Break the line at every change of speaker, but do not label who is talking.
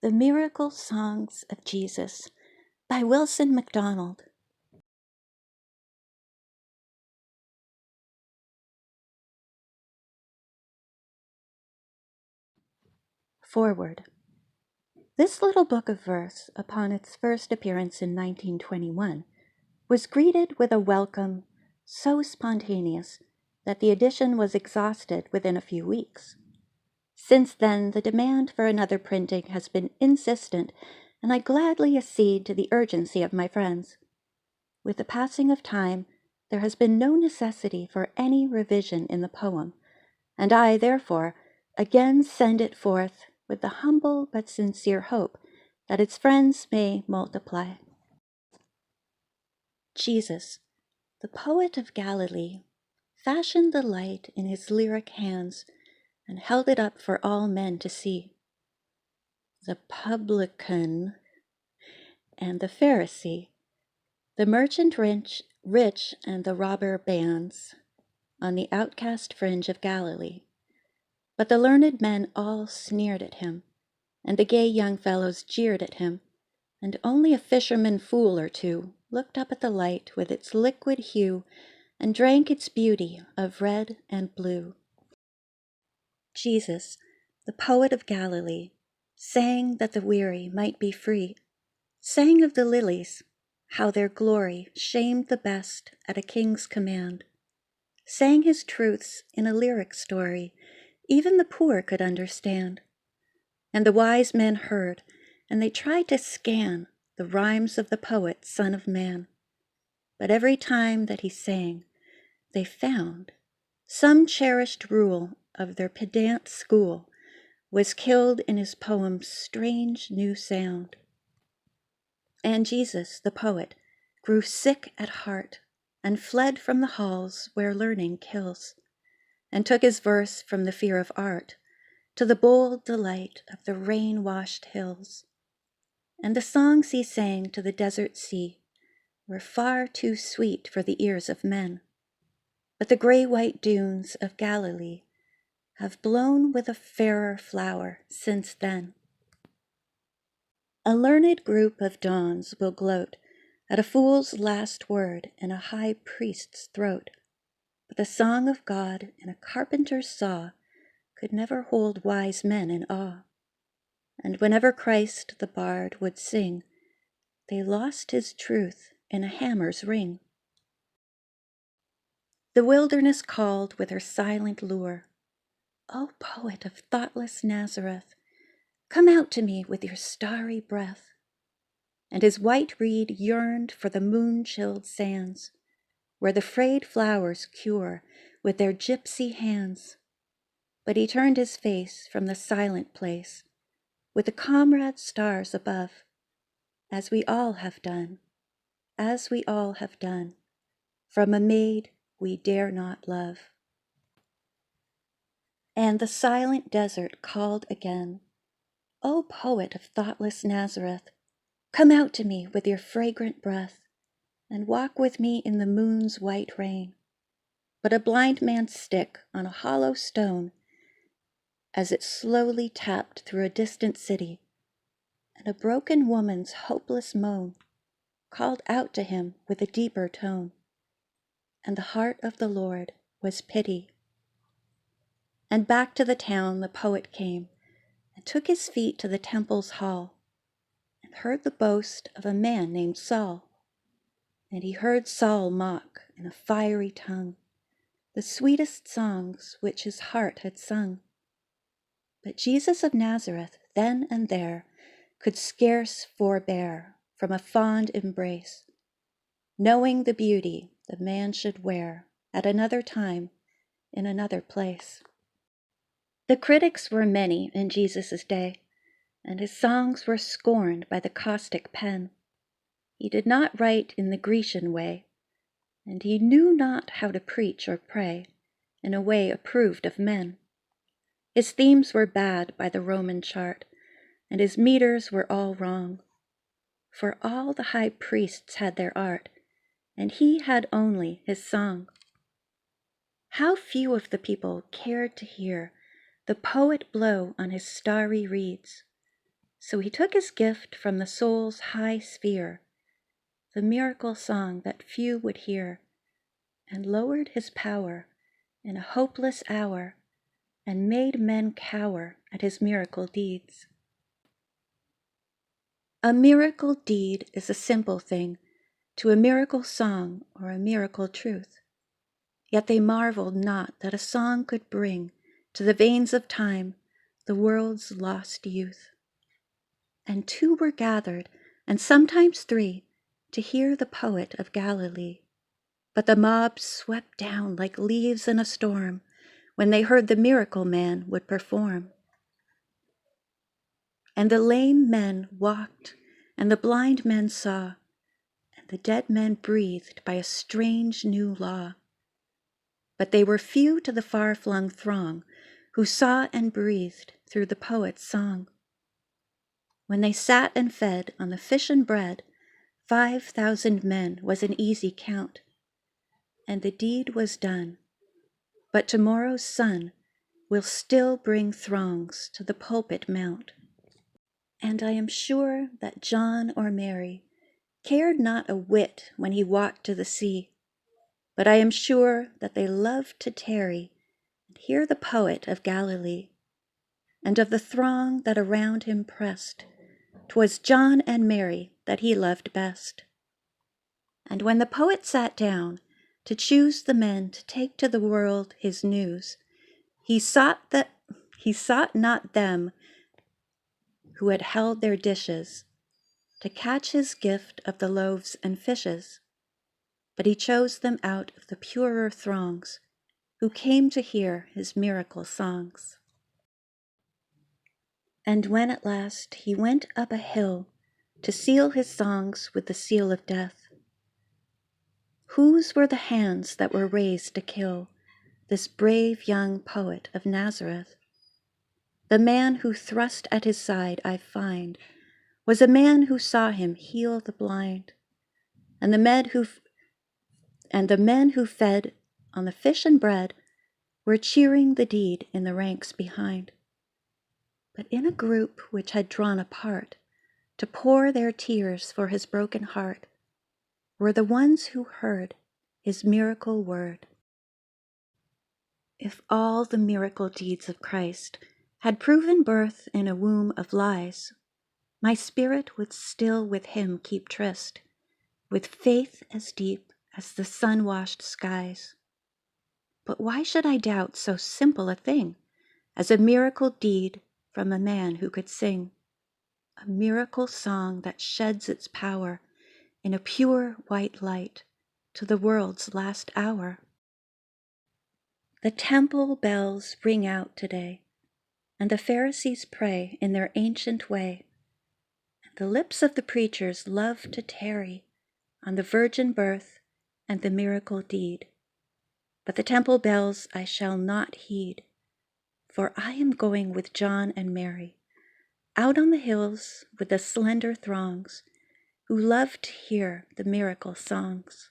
The Miracle Songs of Jesus by Wilson MacDonald. Foreword. This little book of verse, upon its first appearance in 1921, was greeted with a welcome so spontaneous that the edition was exhausted within a few weeks. Since then, the demand for another printing has been insistent, and I gladly accede to the urgency of my friends. With the passing of time, there has been no necessity for any revision in the poem, and I, therefore, again send it forth with the humble but sincere hope that its friends may multiply. Jesus, the poet of Galilee, fashioned the light in his lyric hands and held it up for all men to see. The publican and the Pharisee, the merchant rich and the robber bands, on the outcast fringe of Galilee. But the learned men all sneered at him, and the gay young fellows jeered at him, and only a fisherman fool or two looked up at the light with its liquid hue and drank its beauty of red and blue. Jesus, the poet of Galilee, sang that the weary might be free, sang of the lilies, how their glory shamed the best at a king's command, sang his truths in a lyric story even the poor could understand. And the wise men heard, and they tried to scan the rhymes of the poet, Son of Man. But every time that he sang, they found some cherished rule of their pedant school was killed in his poem's strange new sound. And Jesus, the poet, grew sick at heart and fled from the halls where learning kills, and took his verse from the fear of art to the bold delight of the rain-washed hills. And the songs he sang to the desert sea were far too sweet for the ears of men. But the gray-white dunes of Galilee have blown with a fairer flower since then. A learned group of dons will gloat at a fool's last word in a high priest's throat, but the song of God in a carpenter's saw could never hold wise men in awe. And whenever Christ the bard would sing, they lost his truth in a hammer's ring. The wilderness called with her silent lure. O poet of thoughtless Nazareth, come out to me with your starry breath. And his white reed yearned for the moon-chilled sands, where the frayed flowers cure with their gypsy hands. But he turned his face from the silent place, with the comrade stars above, as we all have done, from a maid we dare not love. And the silent desert called again, O poet of thoughtless Nazareth, come out to me with your fragrant breath, and walk with me in the moon's white rain. But a blind man's stick on a hollow stone, as it slowly tapped through a distant city, and a broken woman's hopeless moan called out to him with a deeper tone, and the heart of the Lord was pity. And back to the town the poet came, and took his feet to the temple's hall, and heard the boast of a man named Saul. And he heard Saul mock in a fiery tongue the sweetest songs which his heart had sung. But Jesus of Nazareth, then and there, could scarce forbear from a fond embrace, knowing the beauty the man should wear at another time in another place. The critics were many in Jesus' day, and his songs were scorned by the caustic pen. He did not write in the Grecian way, and he knew not how to preach or pray in a way approved of men. His themes were bad by the Roman chart, and his meters were all wrong. For all the high priests had their art, and he had only his song. How few of the people cared to hear the poet blow on his starry reeds, So he took his gift from the soul's high sphere, the miracle song that few would hear, and lowered his power in a hopeless hour, and made men cower at his miracle deeds. A miracle deed is a simple thing to a miracle song or a miracle truth. Yet they marveled not that a song could bring to the veins of time the world's lost youth. And two were gathered, and sometimes three, to hear the poet of Galilee. But the mob swept down like leaves in a storm when they heard the miracle man would perform. And the lame men walked, and the blind men saw, and the dead men breathed by a strange new law. But they were few to the far-flung throng who saw and breathed through the poet's song. When they sat and fed on the fish and bread, 5,000 men was an easy count, and the deed was done. But tomorrow's sun will still bring throngs to the pulpit mount. And I am sure that John or Mary cared not a whit when he walked to the sea, but I am sure that they loved to tarry and hear the poet of Galilee. And of the throng that around him pressed, 'twas John and Mary that he loved best. And when the poet sat down to choose the men to take to the world his news, he sought not them who had held their dishes to catch his gift of the loaves and fishes, but he chose them out of the purer throngs who came to hear his miracle songs. And when at last he went up a hill to seal his songs with the seal of death, whose were the hands that were raised to kill this brave young poet of Nazareth? The man who thrust at his side, I find, was a man who saw him heal the blind, and the men who fed on the fish and bread were cheering the deed in the ranks behind. But in a group which had drawn apart to pour their tears for his broken heart were the ones who heard his miracle word. If all the miracle deeds of Christ had proven birth in a womb of lies, my spirit would still with him keep tryst, with faith as deep as the sun-washed skies. But why should I doubt so simple a thing as a miracle deed from a man who could sing a miracle song that sheds its power in a pure white light to the world's last hour? The temple bells ring out today, and the Pharisees pray in their ancient way, and the lips of the preachers love to tarry on the virgin birth and the miracle deed. But the temple bells I shall not heed, for I am going with John and Mary, out on the hills with the slender throngs who love to hear the miracle songs.